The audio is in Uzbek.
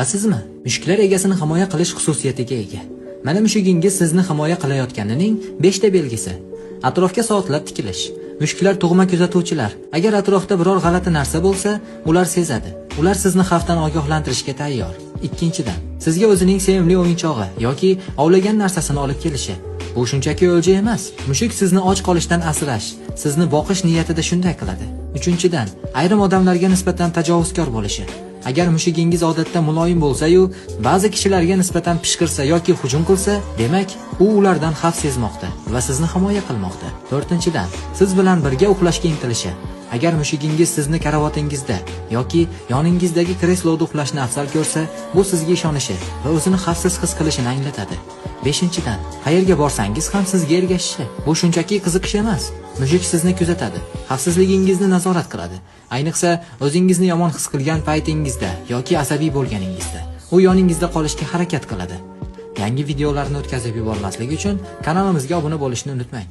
Bilasizmi? Mushuklar egasini himoya qilish xususiyatiga ega. Mana mushugingiz sizni himoya qilayotganining 5 ta belgisi. Atrofga soatlab tikilish. Mushuklar tug'ma kuzatuvchilar. Agar atrofda biror g'alati narsa bo'lsa, ular sezadi. Ular sizni xavfdan ogohlantirishga tayyor. Ikkinchidan, sizga o'zining sevimli o'yinchog'i yoki ovlagan narsasini olib kelishi. Bu shunchaki o'lja emas. Mushuk sizni och qolishdan asrash, sizni boqish niyatida shunday qiladi. Uchinchidan, ayrim odamlarga nisbatan tajovuzkor bo'lishi. Agar mushugingiz odatda muloyim bo'lsa-yu, ba'zi kishilarga nisbatan pishqirsa yoki hujum qilsa, demak, u ulardan xavf sezmoqda va sizni himoya qilmoqda. To'rtinchidan, siz bilan birga uxlashga intilishi. Agar mushugingiz sizni karavotingizda yoki yoningizdagi kresloda uxlashni afzal ko'rsa, bu sizga ishonishi va o'zini xavfsiz his qilishini anglatadi. Beshinchidan, qayerga borsangiz ham sizga ergashishi. Bu shunchaki qiziqish emas. Mushuk sizni kuzatadi, xavfsizligingizni nazorat qiladi. Ayniqsa, o'zingizni yomon his qilgan paytingizda yoki asabiy bo'lganingizda, u yoningizda qolishga harakat qiladi. Yangi videolarni o'tkazib yubormaslik uchun kanalimizga obuna bo'lishni unutmang.